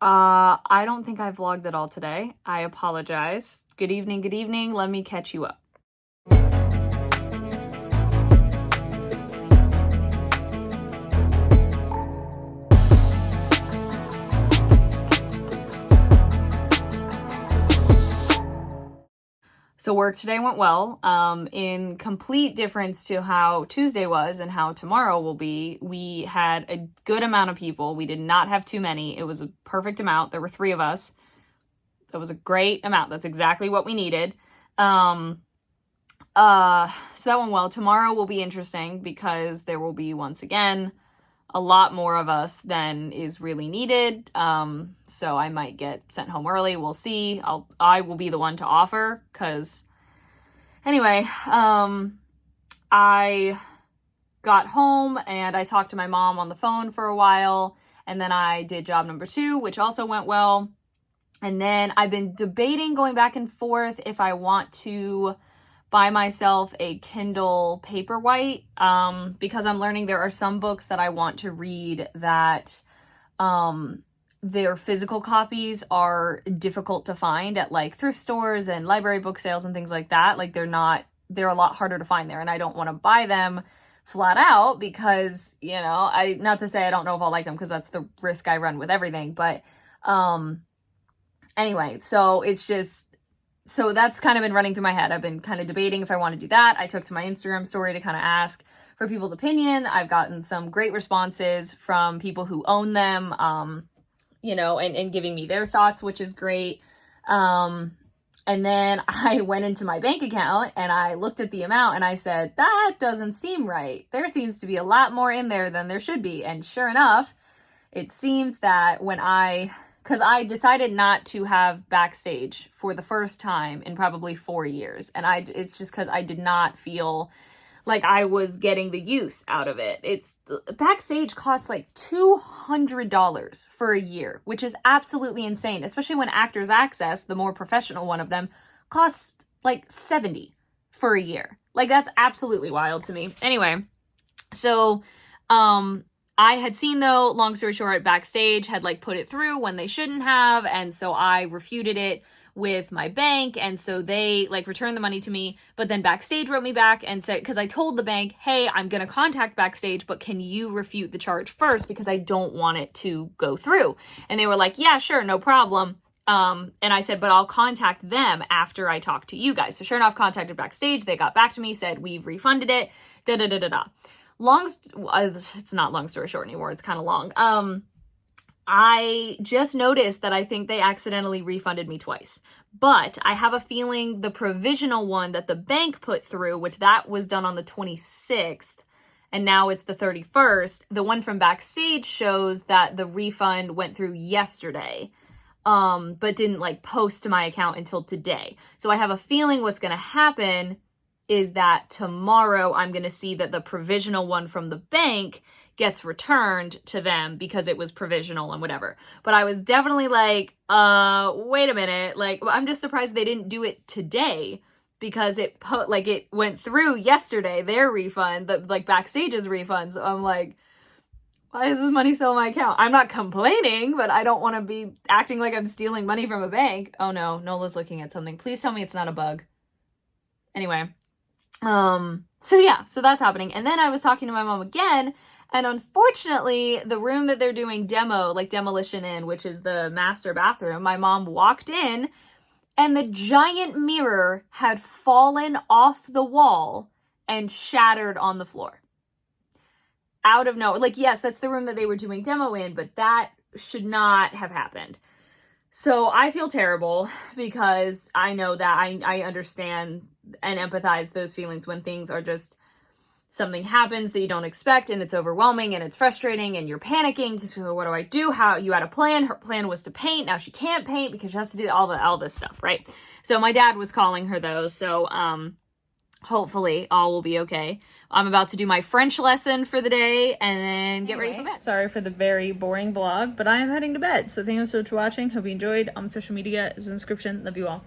I don't think I vlogged at all today. I apologize. Good evening, good evening. Let me catch you up. So work today went well. In complete difference to how Tuesday was and how tomorrow will be, we had a good amount of people. We did not have too many. It was a perfect amount. There were 3 of us. That was a great amount. That's exactly what we needed. So that went well. Tomorrow will be interesting because there will be, once again, a lot more of us than is really needed. So I might get sent home early. We'll see. I will be the one to offer because anyway, I got home and I talked to my mom on the phone for a while, and then I did job number 2, which also went well. And then I've been debating going back and forth if I want to buy myself a Kindle Paperwhite, because I'm learning there are some books that I want to read that their physical copies are difficult to find at like thrift stores and library book sales and things like that. Like they're a lot harder to find there, and I don't want to buy them flat out because, you know, not to say I don't know if I'll like them, because that's the risk I run with everything, but anyway, so that's kind of been running through my head. I've been kind of debating if I want to do that. I took to my Instagram story to kind of ask for people's opinion. I've gotten some great responses from people who own them, you know, and giving me their thoughts, which is great. And then I went into my bank account and I looked at the amount and I said, that doesn't seem right. There seems to be a lot more in there than there should be. And sure enough, it seems that because I decided not to have Backstage for the first time in probably 4 years. And it's just because I did not feel like I was getting the use out of it. Backstage costs like $200 for a year, which is absolutely insane, especially when Actors Access, the more professional one of them, costs like $70 for a year. Like that's absolutely wild to me. Anyway, so I had seen, though, long story short, Backstage had like put it through when they shouldn't have, and so I refuted it with my bank, and so they like returned the money to me. But then Backstage wrote me back and said, because I told the bank, hey, I'm gonna contact Backstage, but can you refute the charge first because I don't want it to go through? And they were like, yeah, sure, no problem. And I said, but I'll contact them after I talk to you guys. So sure enough, contacted Backstage. They got back to me, said we've refunded it. It's not long story short anymore. It's kind of long. I just noticed that I think they accidentally refunded me twice, but I have a feeling the provisional one that the bank put through, which that was done on the 26th, and now it's the 31st. The one from Backstage shows that the refund went through yesterday, but didn't like post to my account until today. So I have a feeling what's going to happen is that tomorrow I'm going to see that the provisional one from the bank gets returned to them because it was provisional and whatever. But I was definitely like, wait a minute. Like, I'm just surprised they didn't do it today because it went through yesterday, their refund, like Backstage's refund. So I'm like, why is this money still in my account? I'm not complaining, but I don't want to be acting like I'm stealing money from a bank. Oh no, Nola's looking at something. Please tell me it's not a bug. Anyway. So that's happening. And then I was talking to my mom again, and unfortunately, the room that they're doing demolition in, which is the master bathroom, my mom walked in and the giant mirror had fallen off the wall and shattered on the floor. Out of nowhere. Like, yes, that's the room that they were doing demo in, but that should not have happened. So I feel terrible because I know that I understand and empathize those feelings when things are just, something happens that you don't expect and it's overwhelming and it's frustrating and you're panicking. So what do I do? How you had a plan? Her plan was to paint. Now she can't paint because she has to do all this stuff, right? So my dad was calling her though. So hopefully all will be okay. I'm about to do my French lesson for the day and then get ready for bed. Sorry for the very boring vlog, but I am heading to bed. So thank you so much for watching. Hope you enjoyed. On social media is in the description. Love you all.